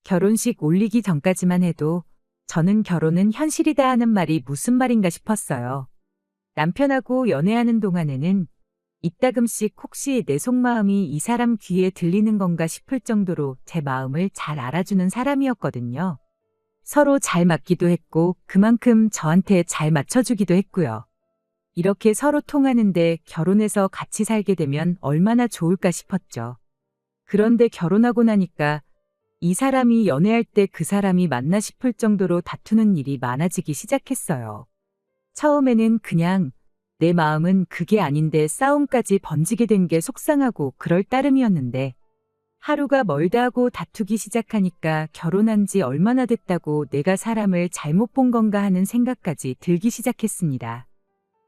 결혼식 올리기 전까지만 해도 저는 결혼은 현실이다 하는 말이 무슨 말인가 싶었어요. 남편하고 연애하는 동안에는 이따금씩 혹시 내 속마음이 이 사람 귀에 들리는 건가 싶을 정도로 제 마음을 잘 알아주는 사람이었거든요. 서로 잘 맞기도 했고 그만큼 저한테 잘 맞춰주기도 했고요. 이렇게 서로 통하는데 결혼해서 같이 살게 되면 얼마나 좋을까 싶었죠. 그런데 결혼하고 나니까 이 사람이 연애할 때 그 사람이 맞나 싶을 정도로 다투는 일이 많아지기 시작했어요. 처음에는 그냥 내 마음은 그게 아닌데 싸움까지 번지게 된 게 속상하고 그럴 따름이었는데 하루가 멀다 하고 다투기 시작하니까 결혼한 지 얼마나 됐다고 내가 사람을 잘못 본 건가 하는 생각까지 들기 시작했습니다.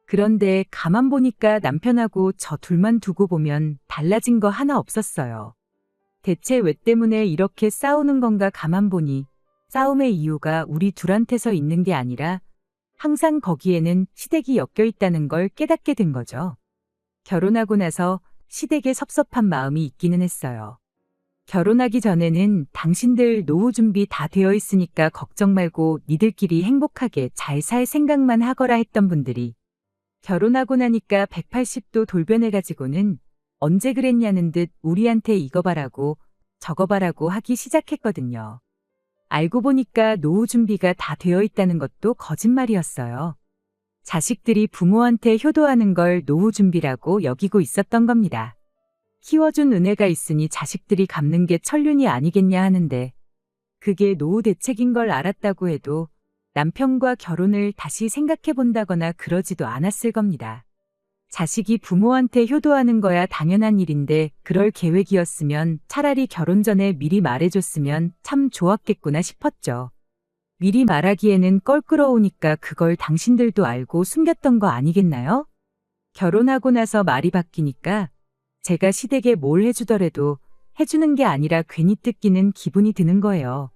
그런데 가만 보니까 남편하고 저 둘만 두고 보면 달라진 거 하나 없었어요. 대체 왜 때문에 이렇게 싸우는 건가 가만 보니 싸움의 이유가 우리 둘한테서 있는 게 아니라 항상 거기에는 시댁이 엮여 있다는 걸 깨닫게 된 거죠. 결혼하고 나서 시댁에 섭섭한 마음이 있기는 했어요. 결혼하기 전에는 당신들 노후 준비 다 되어 있으니까 걱정 말고 니들끼리 행복하게 잘 살 생각만 하거라 했던 분들이 결혼하고 나니까 180도 돌변해가지고는 언제 그랬냐는 듯 우리한테 이거 바라고 저거 바라고 하기 시작했거든요. 알고 보니까 노후 준비가 다 되어 있다는 것도 거짓말이었어요. 자식들이 부모한테 효도하는 걸 노후 준비라고 여기고 있었던 겁니다. 키워준 은혜가 있으니 자식들이 갚는 게 천륜이 아니겠냐 하는데 그게 노후 대책인 걸 알았다고 해도 남편과 결혼을 다시 생각해 본다거나 그러지도 않았을 겁니다. 자식이 부모한테 효도하는 거야 당연한 일인데 그럴 계획이었으면 차라리 결혼 전에 미리 말해줬으면 참 좋았겠구나 싶었죠. 미리 말하기에는 껄끄러우니까 그걸 당신들도 알고 숨겼던 거 아니겠나요? 결혼하고 나서 말이 바뀌니까 제가 시댁에 뭘 해주더라도 해주는 게 아니라 괜히 뜯기는 기분이 드는 거예요.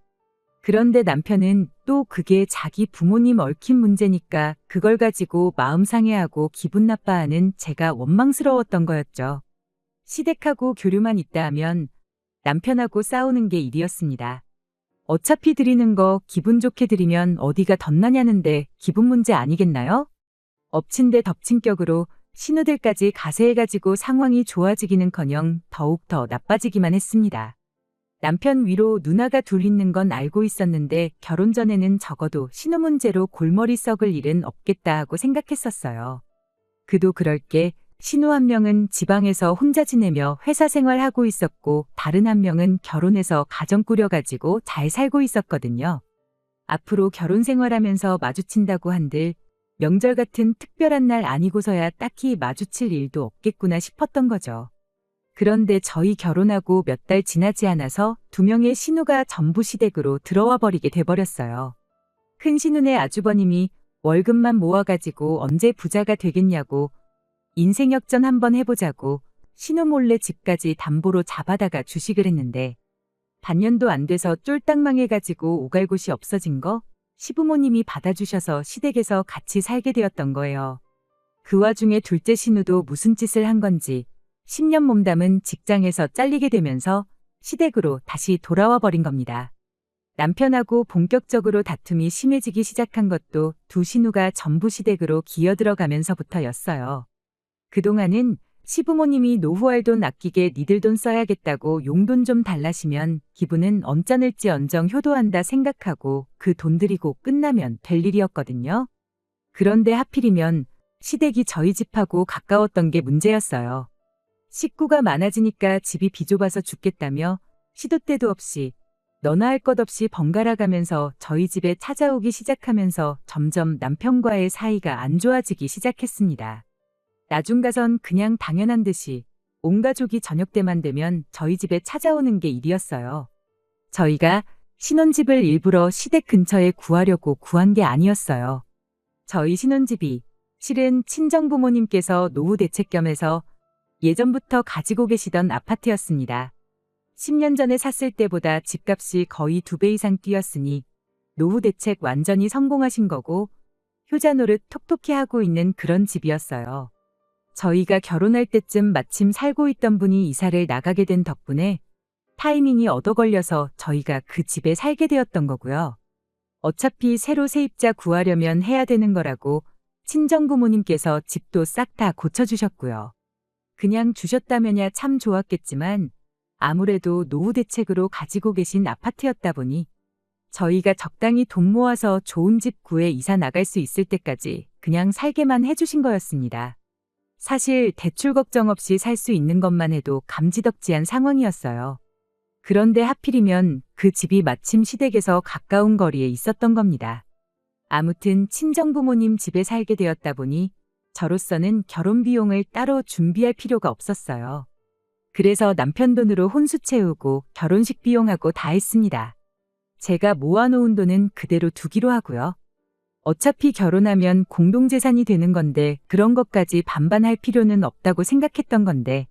그런데 남편은 또 그게 자기 부모님 얽힌 문제니까 그걸 가지고 마음 상해하고 기분 나빠하는 제가 원망스러웠던 거였죠. 시댁하고 교류만 있다 하면 남편하고 싸우는 게 일이었습니다. 어차피 드리는 거 기분 좋게 드리면 어디가 덧나냐는데 기분 문제 아니겠나요? 엎친 데 덮친 격으로 신우들까지 가세해가지고 상황이 좋아지기는커녕 더욱 더 나빠지기만 했습니다. 남편 위로 누나가 둘 있는 건 알고 있었는데 결혼 전에는 적어도 신우 문제로 골머리 썩을 일은 없겠다 하고 생각했었어요. 그도 그럴 게 신우 한 명은 지방에서 혼자 지내며 회사 생활하고 있었고 다른 한 명은 결혼해서 가정 꾸려가지고 잘 살고 있었거든요. 앞으로 결혼 생활하면서 마주친다고 한들 명절 같은 특별한 날 아니고서야 딱히 마주칠 일도 없겠구나 싶었던 거죠. 그런데 저희 결혼하고 몇 달 지나지 않아서 두 명의 신우가 전부 시댁으로 들어와 버리게 돼버렸어요. 큰 신우네 아주버님이 월급만 모아가지고 언제 부자가 되겠냐고 인생 역전 한번 해보자고 신우 몰래 집까지 담보로 잡아다가 주식을 했는데 반년도 안 돼서 쫄딱 망해가지고 오갈 곳이 없어진 거 시부모님이 받아주셔서 시댁에서 같이 살게 되었던 거예요. 그 와중에 둘째 신우도 무슨 짓을 한 건지 10년 몸담은 직장에서 잘리게 되면서 시댁으로 다시 돌아와 버린 겁니다. 남편하고 본격적으로 다툼이 심해지기 시작한 것도 두 신우가 전부 시댁으로 기어들어가면서부터였어요. 그동안은 시부모님이 노후할 돈 아끼게 니들 돈 써야겠다고 용돈 좀 달라시면 기분은 언짢을지언정 효도한다 생각하고 그 돈 들이고 끝나면 될 일이었거든요. 그런데 하필이면 시댁이 저희 집하고 가까웠던 게 문제였어요. 식구가 많아지니까 집이 비좁아서 죽겠다며 시도 때도 없이 너나 할 것 없이 번갈아 가면서 저희 집에 찾아오기 시작하면서 점점 남편과의 사이가 안 좋아지기 시작했습니다. 나중 가선 그냥 당연한 듯이 온 가족이 저녁 때만 되면 저희 집에 찾아오는 게 일이었어요. 저희가 신혼집을 일부러 시댁 근처에 구하려고 구한 게 아니었어요. 저희 신혼집이 실은 친정부모님께서 노후 대책 겸해서 예전부터 가지고 계시던 아파트였습니다. 10년 전에 샀을 때보다 집값이 거의 2배 이상 뛰었으니 노후 대책 완전히 성공하신 거고 효자 노릇 톡톡히 하고 있는 그런 집이었어요. 저희가 결혼할 때쯤 마침 살고 있던 분이 이사를 나가게 된 덕분에 타이밍이 얻어 걸려서 저희가 그 집에 살게 되었던 거고요. 어차피 새로 세입자 구하려면 해야 되는 거라고 친정 부모님께서 집도 싹 다 고쳐주셨고요. 그냥 주셨다면야 참 좋았겠지만 아무래도 노후 대책으로 가지고 계신 아파트였다 보니 저희가 적당히 돈 모아서 좋은 집 구해 이사 나갈 수 있을 때까지 그냥 살게만 해주신 거였습니다. 사실 대출 걱정 없이 살 수 있는 것만 해도 감지덕지한 상황이었어요. 그런데 하필이면 그 집이 마침 시댁에서 가까운 거리에 있었던 겁니다. 아무튼 친정부모님 집에 살게 되었다 보니 저로서는 결혼 비용을 따로 준비할 필요가 없었어요. 그래서 남편 돈으로 혼수 채우고 결혼식 비용하고 다 했습니다. 제가 모아놓은 돈은 그대로 두기로 하고요. 어차피 결혼하면 공동재산이 되는 건데 그런 것까지 반반할 필요는 없다고 생각했던 건데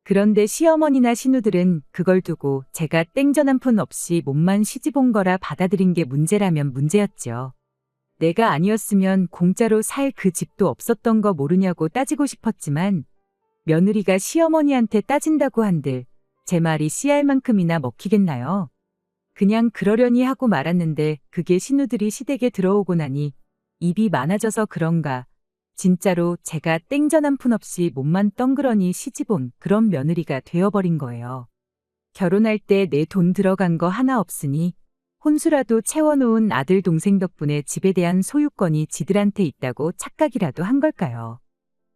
그런데 시어머니나 시누들은 그걸 두고 제가 땡전 한 푼 없이 몸만 시집 온 거라 받아들인 게 문제라면 문제였죠. 내가 아니었으면 공짜로 살 그 집도 없었던 거 모르냐고 따지고 싶었지만 며느리가 시어머니한테 따진다고 한들 제 말이 씨알 만큼이나 먹히겠나요? 그냥 그러려니 하고 말았는데 그게 시누들이 시댁에 들어오고 나니 입이 많아져서 그런가 진짜로 제가 땡전 한 푼 없이 몸만 덩그러니 시집 온 그런 며느리가 되어버린 거예요. 결혼할 때 내 돈 들어간 거 하나 없으니 혼수라도 채워놓은 아들 동생 덕분에 집에 대한 소유권이 지들한테 있다고 착각이라도 한 걸까요?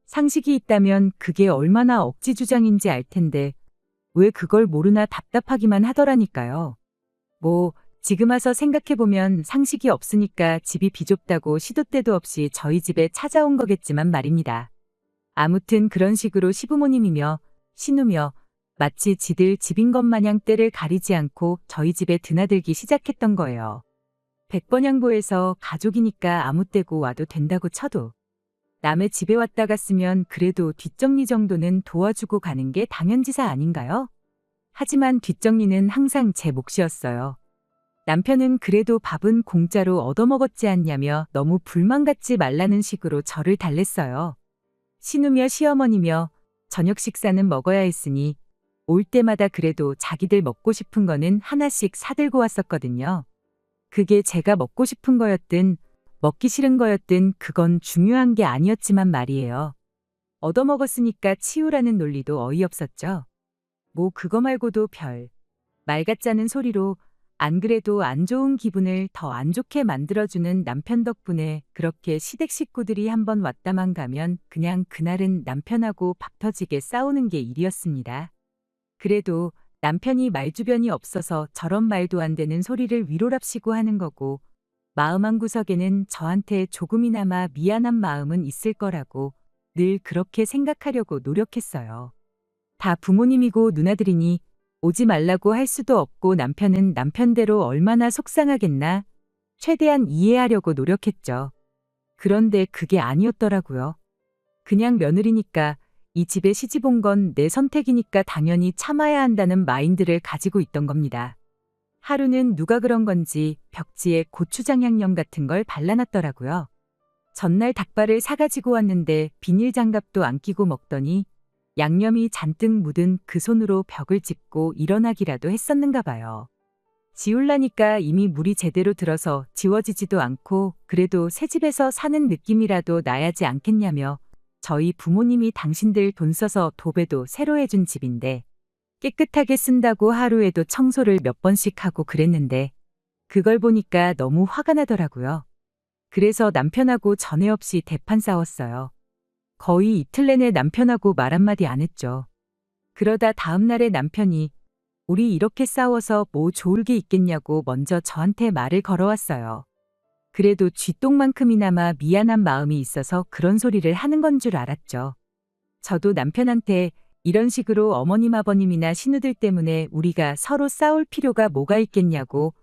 상식이 있다면 그게 얼마나 억지주장인지 알 텐데 왜 그걸 모르나 답답하기만 하더라니까요. 뭐 지금 와서 생각해보면 상식이 없으니까 집이 비좁다고 시도 때도 없이 저희 집에 찾아온 거겠지만 말입니다. 아무튼 그런 식으로 시부모님이며 시누며 마치 지들 집인 것 마냥 때를 가리지 않고 저희 집에 드나들기 시작했던 거예요. 백번양보해서 가족이니까 아무 때고 와도 된다고 쳐도 남의 집에 왔다 갔으면 그래도 뒷정리 정도는 도와주고 가는 게 당연지사 아닌가요? 하지만 뒷정리는 항상 제 몫이었어요. 남편은 그래도 밥은 공짜로 얻어먹었지 않냐며 너무 불만 갖지 말라는 식으로 저를 달랬어요. 시누며 시어머니며 저녁 식사는 먹어야 했으니 올 때마다 그래도 자기들 먹고 싶은 거는 하나씩 사들고 왔었거든요. 그게 제가 먹고 싶은 거였든 먹기 싫은 거였든 그건 중요한 게 아니었지만 말이에요. 얻어먹었으니까 치우라는 논리도 어이없었죠. 뭐 그거 말고도 별 말 같자는 소리로 안 그래도 안 좋은 기분을 더 안 좋게 만들어주는 남편 덕분에 그렇게 시댁 식구들이 한번 왔다만 가면 그냥 그날은 남편하고 박 터지게 싸우는 게 일이었습니다. 그래도 남편이 말주변이 없어서 저런 말도 안 되는 소리를 위로랍시고 하는 거고 마음 한구석에는 저한테 조금이나마 미안한 마음은 있을 거라고 늘 그렇게 생각하려고 노력했어요. 다 부모님이고 누나들이니 오지 말라고 할 수도 없고 남편은 남편대로 얼마나 속상하겠나 최대한 이해하려고 노력했죠. 그런데 그게 아니었더라고요. 그냥 며느리니까 이 집에 시집 온 건 내 선택이니까 당연히 참아야 한다는 마인드를 가지고 있던 겁니다. 하루는 누가 그런 건지 벽지에 고추장 양념 같은 걸 발라놨더라고요. 전날 닭발을 사가지고 왔는데 비닐 장갑도 안 끼고 먹더니 양념이 잔뜩 묻은 그 손으로 벽을 짚고 일어나기라도 했었는가 봐요. 지울라니까 이미 물이 제대로 들어서 지워지지도 않고 그래도 새 집에서 사는 느낌이라도 나야지 않겠냐며 저희 부모님이 당신들 돈 써서 도배도 새로 해준 집인데 깨끗하게 쓴다고 하루에도 청소를 몇 번씩 하고 그랬는데 그걸 보니까 너무 화가 나더라고요. 그래서 남편하고 전에 없이 대판 싸웠어요. 거의 이틀 내내 남편하고 말 한마디 안 했죠. 그러다 다음날에 남편이 우리 이렇게 싸워서 뭐 좋을 게 있겠냐고 먼저 저한테 말을 걸어왔어요. 그래도 쥐똥만큼이나마 미안한 마음이 있어서 그런 소리를 하는 건 줄 알았죠. 저도 남편한테 이런 식으로 어머님 아버님이나 시누들 때문에 우리가 서로 싸울 필요가 뭐가 있겠냐고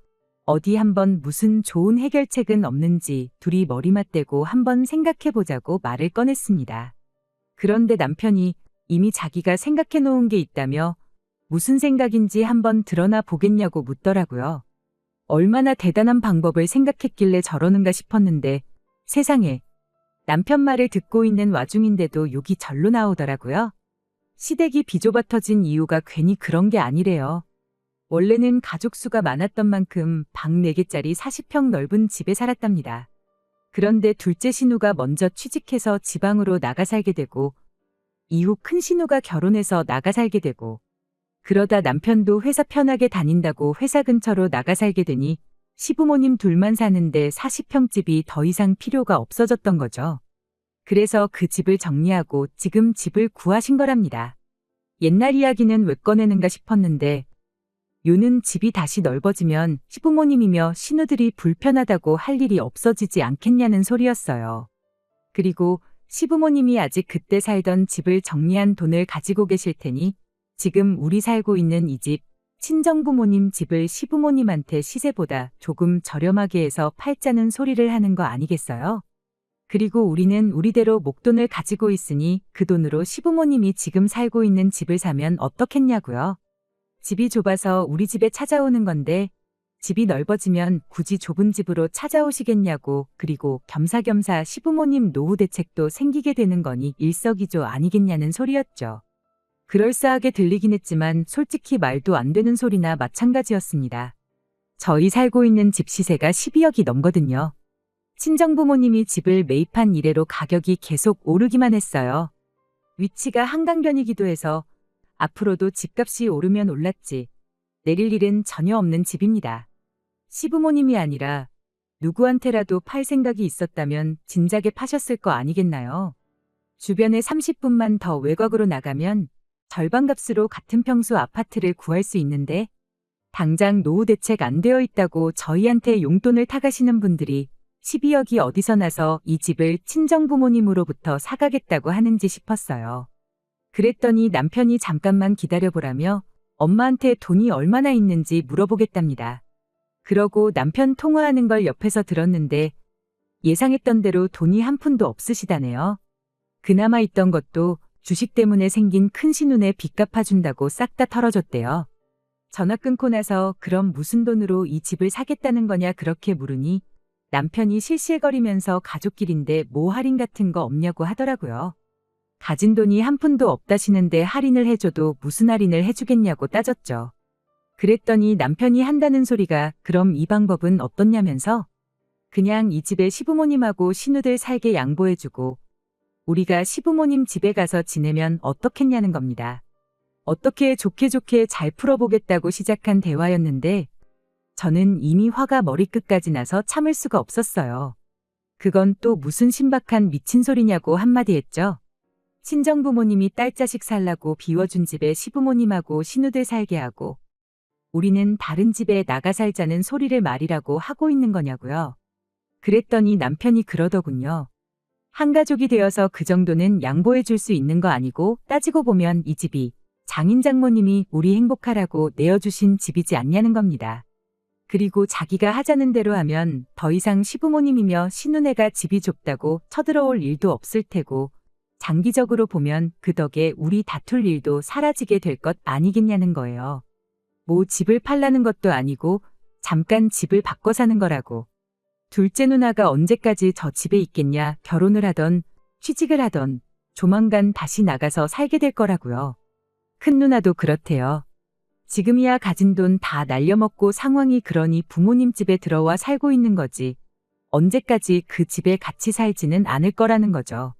어디 한번 무슨 좋은 해결책은 없는지 둘이 머리 맞대고 한번 생각해보자고 말을 꺼냈습니다. 그런데 남편이 이미 자기가 생각해 놓은 게 있다며 무슨 생각인지 한번 드러나 보겠냐고 묻더라고요. 얼마나 대단한 방법을 생각했길래 저러는가 싶었는데 세상에 남편 말을 듣고 있는 와중인데도 욕이 절로 나오더라고요. 시댁이 비좁아 터진 이유가 괜히 그런 게 아니래요. 원래는 가족 수가 많았던 만큼 방 4개짜리 40평 넓은 집에 살았답니다. 그런데 둘째 신우가 먼저 취직해서 지방으로 나가 살게 되고 이후 큰 신우가 결혼해서 나가 살게 되고 그러다 남편도 회사 편하게 다닌다고 회사 근처로 나가 살게 되니 시부모님 둘만 사는데 40평 집이 더 이상 필요가 없어졌던 거죠. 그래서 그 집을 정리하고 지금 집을 구하신 거랍니다. 옛날 이야기는 왜 꺼내는가 싶었는데 요는 집이 다시 넓어지면 시부모님이며 신우들이 불편하다고 할 일이 없어지지 않겠냐는 소리였어요. 그리고 시부모님이 아직 그때 살던 집을 정리한 돈을 가지고 계실 테니 지금 우리 살고 있는 이 집, 친정부모님 집을 시부모님한테 시세보다 조금 저렴하게 해서 팔자는 소리를 하는 거 아니겠어요? 그리고 우리는 우리대로 목돈을 가지고 있으니 그 돈으로 시부모님이 지금 살고 있는 집을 사면 어떻겠냐고요. 집이 좁아서 우리 집에 찾아오는 건데 집이 넓어지면 굳이 좁은 집으로 찾아오시겠냐고 그리고 겸사겸사 시부모님 노후 대책도 생기게 되는 거니 일석이조 아니겠냐는 소리였죠. 그럴싸하게 들리긴 했지만 솔직히 말도 안 되는 소리나 마찬가지였습니다. 저희 살고 있는 집 시세가 12억이 넘거든요. 친정부모님이 집을 매입한 이래로 가격이 계속 오르기만 했어요. 위치가 한강변이기도 해서 앞으로도 집값이 오르면 올랐지 내릴 일은 전혀 없는 집입니다. 시부모님이 아니라 누구한테라도 팔 생각이 있었다면 진작에 파셨을 거 아니겠나요? 주변에 30분만 더 외곽으로 나가면 절반값으로 같은 평수 아파트를 구할 수 있는데 당장 노후 대책 안 되어 있다고 저희한테 용돈을 타가시는 분들이 12억이 어디서 나서 이 집을 친정부모님으로부터 사가겠다고 하는지 싶었어요. 그랬더니 남편이 잠깐만 기다려보라며 엄마한테 돈이 얼마나 있는지 물어보겠답니다. 그러고 남편 통화하는 걸 옆에서 들었는데 예상했던 대로 돈이 한 푼도 없으시다네요. 그나마 있던 것도 주식 때문에 생긴 큰 신운에 빚 갚아준다고 싹 다 털어줬대요. 전화 끊고 나서 그럼 무슨 돈으로 이 집을 사겠다는 거냐 그렇게 물으니 남편이 실실거리면서 가족끼리인데 뭐 할인 같은 거 없냐고 하더라고요. 가진 돈이 한 푼도 없다시는데 할인을 해줘도 무슨 할인을 해주겠냐고 따졌죠. 그랬더니 남편이 한다는 소리가 그럼 이 방법은 어떻냐면서 그냥 이 집에 시부모님하고 신우들 살게 양보해주고 우리가 시부모님 집에 가서 지내면 어떻겠냐는 겁니다. 어떻게 좋게 좋게 잘 풀어보겠다고 시작한 대화였는데 저는 이미 화가 머리끝까지 나서 참을 수가 없었어요. 그건 또 무슨 신박한 미친 소리냐고 한마디 했죠. 친정부모님이 딸자식 살라고 비워준 집에 시부모님하고 신우들 살게 하고 우리는 다른 집에 나가 살자는 소리를 말이라고 하고 있는 거냐고요. 그랬더니 남편이 그러더군요. 한 가족이 되어서 그 정도는 양보해 줄 수 있는 거 아니고 따지고 보면 이 집이 장인 장모님이 우리 행복하라고 내어주신 집이지 않냐는 겁니다. 그리고 자기가 하자는 대로 하면 더 이상 시부모님이며 신우네가 집이 좁다고 쳐들어올 일도 없을 테고 장기적으로 보면 그 덕에 우리 다툴 일도 사라지게 될 것 아니겠냐는 거예요. 뭐 집을 팔라는 것도 아니고 잠깐 집을 바꿔 사는 거라고. 둘째 누나가 언제까지 저 집에 있겠냐 결혼을 하던 취직을 하던 조만간 다시 나가서 살게 될 거라고요. 큰 누나도 그렇대요. 지금이야 가진 돈 다 날려먹고 상황이 그러니 부모님 집에 들어와 살고 있는 거지. 언제까지 그 집에 같이 살지는 않을 거라는 거죠.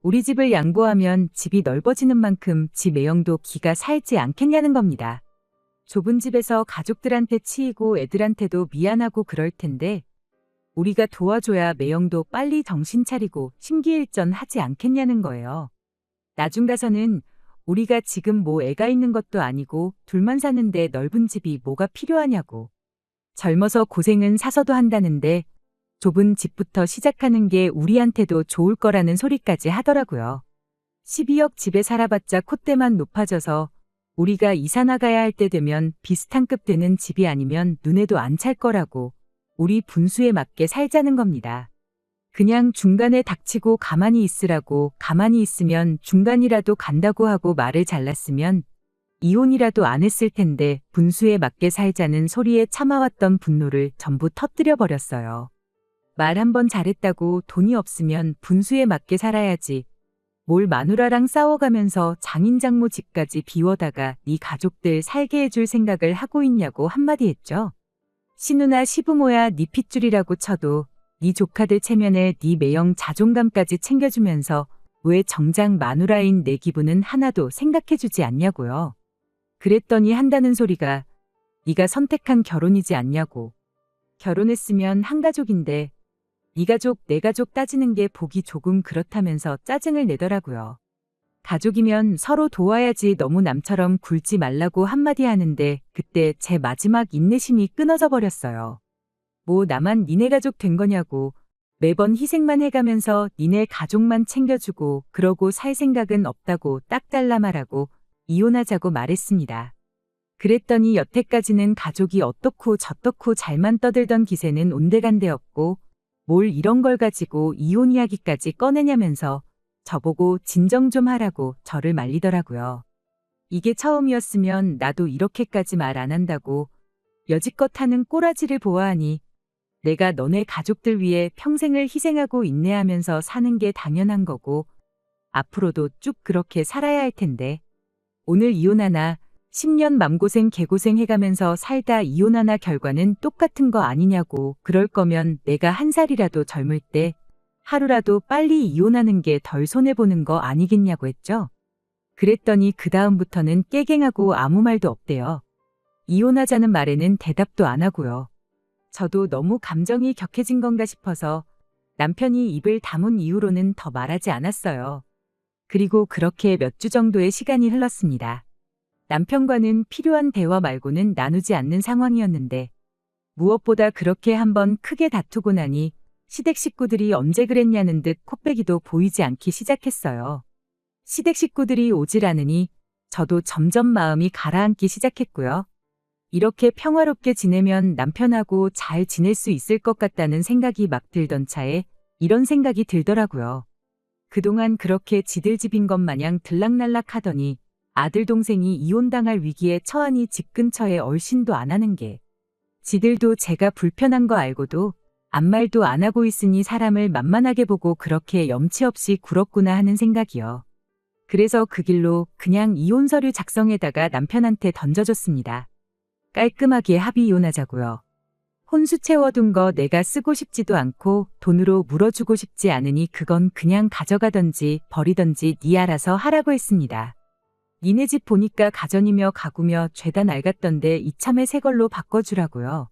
우리 집을 양보하면 집이 넓어지는 만큼 집 매형도 기가 살지 않겠냐는 겁니다. 좁은 집에서 가족들한테 치이고 애들한테도 미안하고 그럴 텐데 우리가 도와줘야 매형도 빨리 정신 차리고 심기일전하지 않겠냐는 거예요. 나중 가서는 우리가 지금 뭐 애가 있는 것도 아니고 둘만 사는데 넓은 집이 뭐가 필요하냐고. 젊어서 고생은 사서도 한다는데 좁은 집부터 시작하는 게 우리한테도 좋을 거라는 소리까지 하더라고요. 12억 집에 살아봤자 콧대만 높아져서 우리가 이사 나가야 할 때 되면 비슷한 급 되는 집이 아니면 눈에도 안 찰 거라고 우리 분수에 맞게 살자는 겁니다. 그냥 중간에 닥치고 가만히 있으라고 가만히 있으면 중간이라도 간다고 하고 말을 잘랐으면 이혼이라도 안 했을 텐데 분수에 맞게 살자는 소리에 참아왔던 분노를 전부 터뜨려 버렸어요. 말 한 번 잘했다고 돈이 없으면 분수에 맞게 살아야지. 뭘 마누라랑 싸워가면서 장인장모 집까지 비워다가 네 가족들 살게 해줄 생각을 하고 있냐고 한마디 했죠. 시누나 시부모야 네 핏줄이라고 쳐도 네 조카들 체면에 네 매형 자존감까지 챙겨주면서 왜 정작 마누라인 내 기분은 하나도 생각해주지 않냐고요. 그랬더니 한다는 소리가 네가 선택한 결혼이지 않냐고. 결혼했으면 한 가족인데 네 가족 내 가족 따지는 게 보기 조금 그렇다면서 짜증을 내더라고요. 가족이면 서로 도와야지 너무 남처럼 굴지 말라고 한마디 하는데 그때 제 마지막 인내심이 끊어져 버렸어요. 뭐 나만 니네 가족 된 거냐고. 매번 희생만 해가면서 니네 가족만 챙겨주고 그러고 살 생각은 없다고 딱 잘라 말하고 이혼하자고 말했습니다. 그랬더니 여태까지는 가족이 어떻고 저떻고 잘만 떠들던 기세는 온데간데없고 뭘 이런 걸 가지고 이혼 이야기까지 꺼내냐면서 저보고 진정 좀 하라고 저를 말리더라고요. 이게 처음이었으면 나도 이렇게까지 말 안 한다고 여지껏 하는 꼬라지를 보아하니 내가 너네 가족들 위해 평생을 희생하고 인내하면서 사는 게 당연한 거고 앞으로도 쭉 그렇게 살아야 할 텐데 오늘 이혼하나 10년 맘고생 개고생 해가면서 살다 이혼하나 결과는 똑같은 거 아니냐고. 그럴 거면 내가 한 살이라도 젊을 때 하루라도 빨리 이혼하는 게 덜 손해보는 거 아니겠냐고 했죠. 그랬더니 그 다음부터는 깨갱하고 아무 말도 없대요. 이혼하자는 말에는 대답도 안 하고요. 저도 너무 감정이 격해진 건가 싶어서 남편이 입을 다문 이후로는 더 말하지 않았어요. 그리고 그렇게 몇 주 정도의 시간이 흘렀습니다. 남편과는 필요한 대화 말고는 나누지 않는 상황이었는데 무엇보다 그렇게 한번 크게 다투고 나니 시댁 식구들이 언제 그랬냐는 듯 콧배기도 보이지 않기 시작했어요. 시댁 식구들이 오질 않으니 저도 점점 마음이 가라앉기 시작했고요. 이렇게 평화롭게 지내면 남편하고 잘 지낼 수 있을 것 같다는 생각이 막 들던 차에 이런 생각이 들더라고요. 그동안 그렇게 지들 집인 것 마냥 들락날락 하더니 아들 동생이 이혼당할 위기에 처하니 집 근처에 얼씬도 안 하는 게 지들도 제가 불편한 거 알고도 아무 말도 안 하고 있으니 사람을 만만하게 보고 그렇게 염치 없이 굴었구나 하는 생각이요. 그래서 그 길로 그냥 이혼 서류 작성에다가 남편한테 던져줬습니다. 깔끔하게 합의 이혼하자고요. 혼수 채워둔 거 내가 쓰고 싶지도 않고 돈으로 물어주고 싶지 않으니 그건 그냥 가져가던지 버리던지 네 알아서 하라고 했습니다. 니네 집 보니까 가전이며 가구며 죄다 낡았던데 이참에 새 걸로 바꿔주라고요.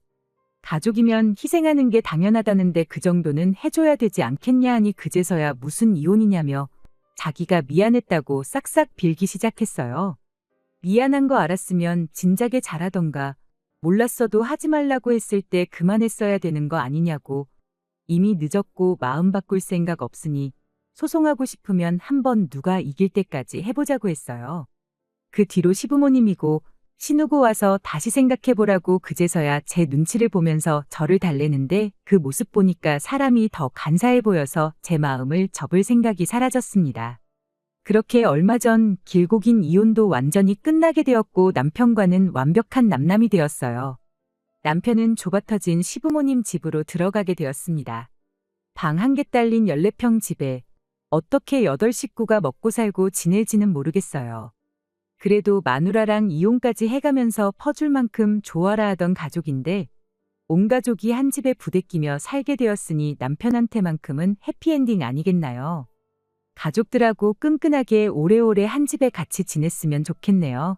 가족이면 희생하는 게 당연하다는데 그 정도는 해줘야 되지 않겠냐 하니 그제서야 무슨 이혼이냐며 자기가 미안했다고 싹싹 빌기 시작했어요. 미안한 거 알았으면 진작에 잘하던가 몰랐어도 하지 말라고 했을 때 그만했어야 되는 거 아니냐고. 이미 늦었고 마음 바꿀 생각 없으니 소송하고 싶으면 한번 누가 이길 때까지 해보자고 했어요. 그 뒤로 시부모님이고 신우고 와서 다시 생각해보라고 그제서야 제 눈치를 보면서 저를 달래는데 그 모습 보니까 사람이 더 간사해 보여서 제 마음을 접을 생각이 사라졌습니다. 그렇게 얼마 전 길고 긴 이혼도 완전히 끝나게 되었고 남편과는 완벽한 남남이 되었어요. 남편은 좁아터진 시부모님 집으로 들어가게 되었습니다. 방 한 개 딸린 14평 집에 어떻게 8식구가 먹고 살고 지낼지는 모르겠어요. 그래도 마누라랑 이혼까지 해가면서 퍼줄 만큼 좋아라 하던 가족인데 온 가족이 한 집에 부대끼며 살게 되었으니 남편한테만큼은 해피엔딩 아니겠나요? 가족들하고 끈끈하게 오래오래 한 집에 같이 지냈으면 좋겠네요.